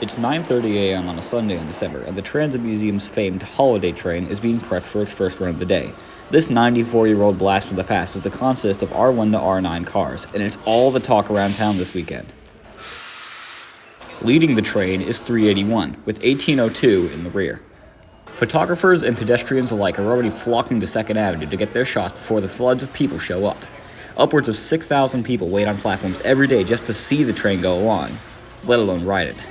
It's 9:30 a.m. on a Sunday in December, and the Transit Museum's famed holiday train is being prepped for its first run of the day. This 94-year-old blast from the past is a consist of R1 to R9 cars, and it's all the talk around town this weekend. Leading the train is 381, with 1802 in the rear. Photographers and pedestrians alike are already flocking to 2nd Avenue to get their shots before the floods of people show up. Upwards of 6,000 people wait on platforms every day just to see the train go along, let alone ride it.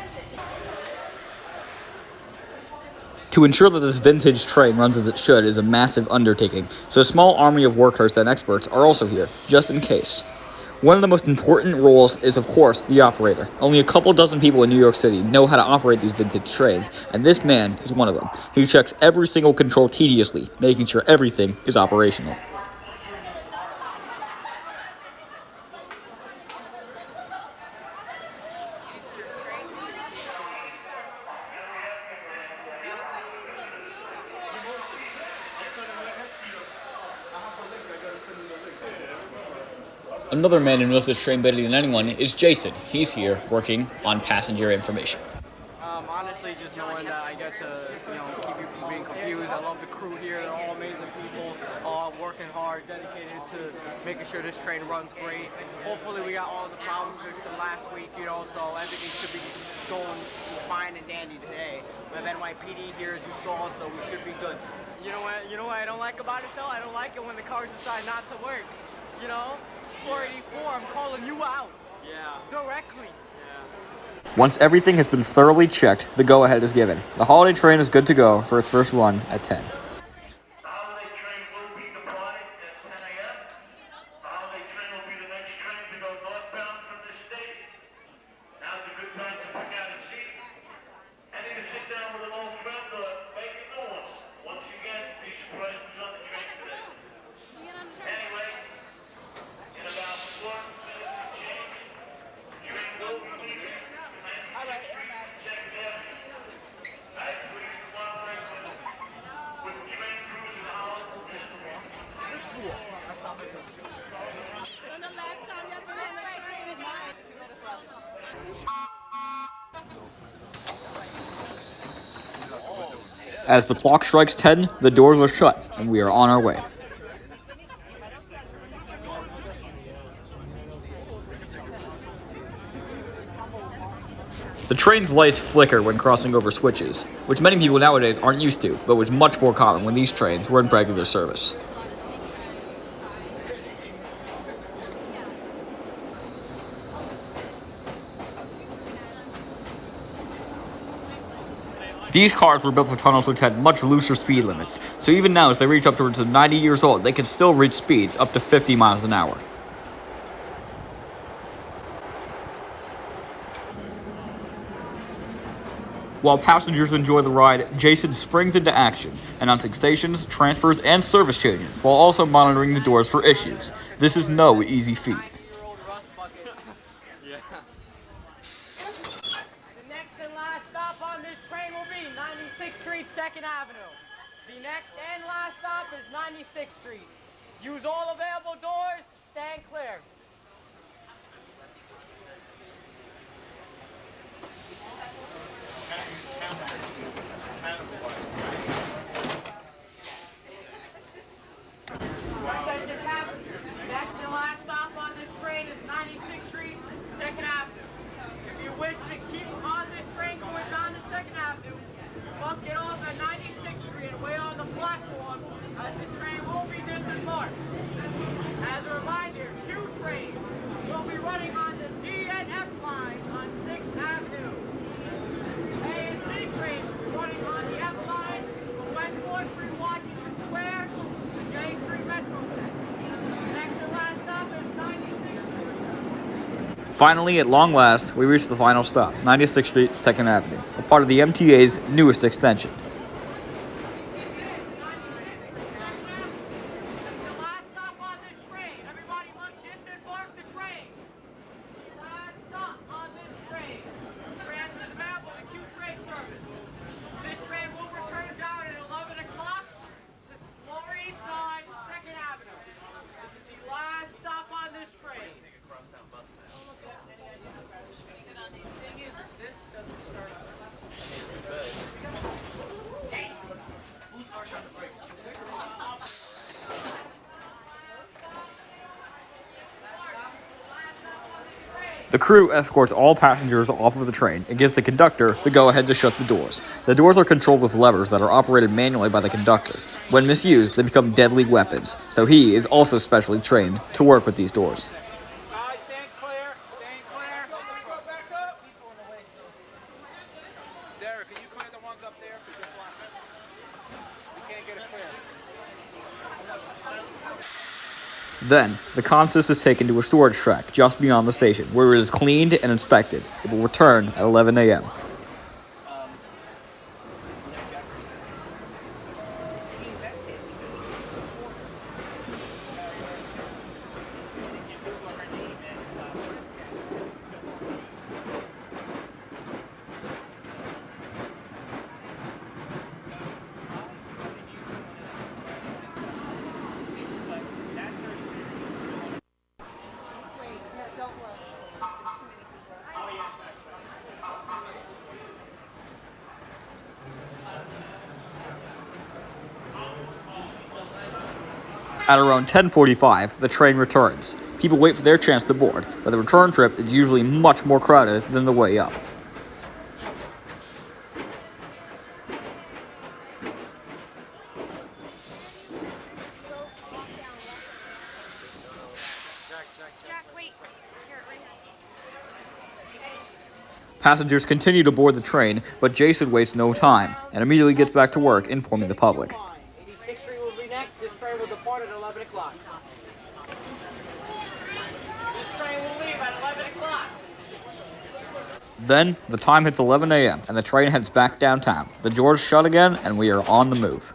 To ensure that this vintage train runs as it should is a massive undertaking, so a small army of workers and experts are also here, just in case. One of the most important roles is, of course, the operator. Only a couple dozen people in New York City know how to operate these vintage trains, and this man is one of them. He checks every single control tediously, making sure everything is operational. Another man who knows this train better than anyone is Jason. He's here working on passenger information. Honestly, just knowing that I get to, keep people from being confused. I love the crew here. They're all amazing people, all working hard, dedicated to making sure this train runs great. Hopefully we got all the problems fixed from last week, so everything should be going fine and dandy today. We have NYPD here, as you saw, so we should be good. You know what I don't like about it, though? I don't like it when the cars decide not to work. 484, I'm calling you out. Yeah. Directly. Yeah. Once everything has been thoroughly checked, the go-ahead is given. The holiday train is good to go for its first run at 10. The holiday train will be departing at 10 a.m. The holiday train will be the next train to go northbound from this station. Now's a good time to pick out a seat. And you can sit down with an old friend or make a new one. Once again, be surprised who's on the train today. Anyway, in about 4 minutes to change, the train will be leaving 96th Street, 2nd Avenue. I please cooperate with train crews in Holland. When the last time you ever ran the train is mine. As the clock strikes 10, the doors are shut, and we are on our way. The train's lights flicker when crossing over switches, which many people nowadays aren't used to, but was much more common when these trains were in regular service. These cars were built for tunnels which had much looser speed limits, so even now as they reach up towards 90 years old, they can still reach speeds up to 50 miles an hour. While passengers enjoy the ride, Jason springs into action, announcing stations, transfers, and service changes, while also monitoring the doors for issues. This is no easy feat. The next and last stop on this train will be 96th Street, 2nd Avenue. The next and last stop is 96th Street. Use all available doors, stand clear. Attention passengers, the next and last stop on this train is 96th Street, 2nd Avenue. If you wish to keep on this train going down to 2nd Avenue, you must get off at 96th Street and wait on the platform as the train will be disembarked. As a reminder, Q train will be running on the D and F lines on 6th Avenue. A and C trains will be running on the F line from West 4th Street, Washington Square to J Street Metro Tech. The next and last stop is 96th Street. Finally, at long last, we reach the final stop, 96th Street, 2nd Avenue, a part of the MTA's newest extension. The last stop on this train. Everybody must disembark the train. The last stop on this train. Transfer available to Q train service. This train will return down at 11 o'clock to Lower East Side, 2nd Avenue. This is the last stop on this train. Thing is, this doesn't start The crew escorts all passengers off of the train and gives the conductor the go-ahead to shut the doors. The doors are controlled with levers that are operated manually by the conductor. When misused, they become deadly weapons, so he is also specially trained to work with these doors. Guys, stand clear. Stand clear. Back up. Derek, can you clear the ones up there? Because you're blocking. We can't get it clear. Then, the consist is taken to a storage track just beyond the station, where it is cleaned and inspected. It will return at 11 a.m. At around 10:45, the train returns. People wait for their chance to board, but the return trip is usually much more crowded than the way up. Jack, wait. Here, right Passengers continue to board the train, but Jason wastes no time and immediately gets back to work informing the public. 86th Street will be next. This train will depart at 11 o'clock. This train will leave at 11 o'clock. Then, the time hits 11 a.m. and the train heads back downtown. The doors shut again and we are on the move.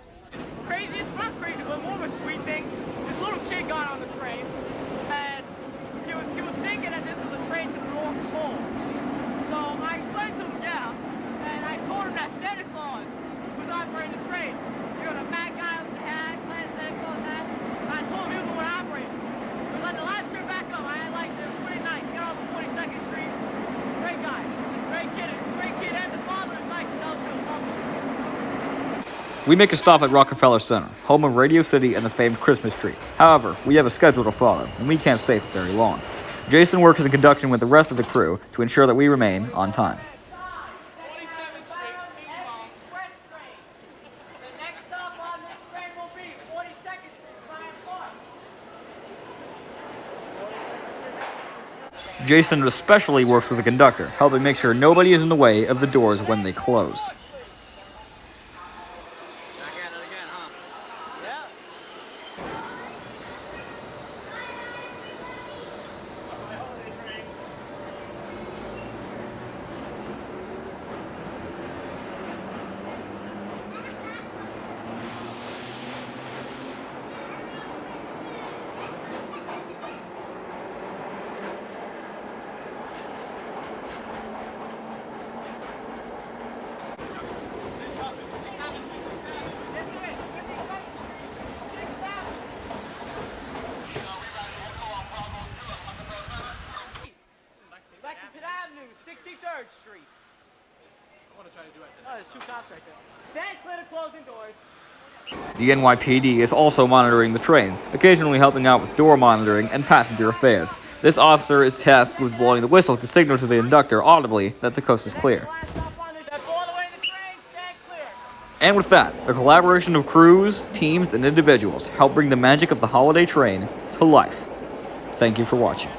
Crazy, it's not crazy, but more of a sweet thing. This little kid got on the train, and he was thinking that this was a train to the North Pole. So I explained to him, yeah, and I told him that Santa Claus was operating the train. You know, the mad guy with the hat, playing Santa Claus hat. And I told him he was the one operating. Because on the last trip back up, I had like it was pretty nice. Got off of 42nd Street. Great guy, great kid, and the father is nice as hell too. We make a stop at Rockefeller Center, home of Radio City and the famed Christmas tree. However, we have a schedule to follow, and we can't stay for very long. Jason works in conjunction with the rest of the crew to ensure that we remain on time. 47th Street, Express train. The next stop on this train will be 42nd Street, Bryant Park. Jason especially works with the conductor, helping make sure nobody is in the way of the doors when they close. Back at it again, huh? Yeah. Lexington Avenue, 63rd Street. I want to try to do it. Oh, there's two cops right there. Stand clear to closing doors. The NYPD is also monitoring the train, occasionally helping out with door monitoring and passenger affairs. This officer is tasked with blowing the whistle to signal to the conductor audibly that the coast is clear. Last stop on this. Step all the way to the train. Stand clear. And with that, the collaboration of crews, teams, and individuals help bring the magic of the holiday train to life. Thank you for watching.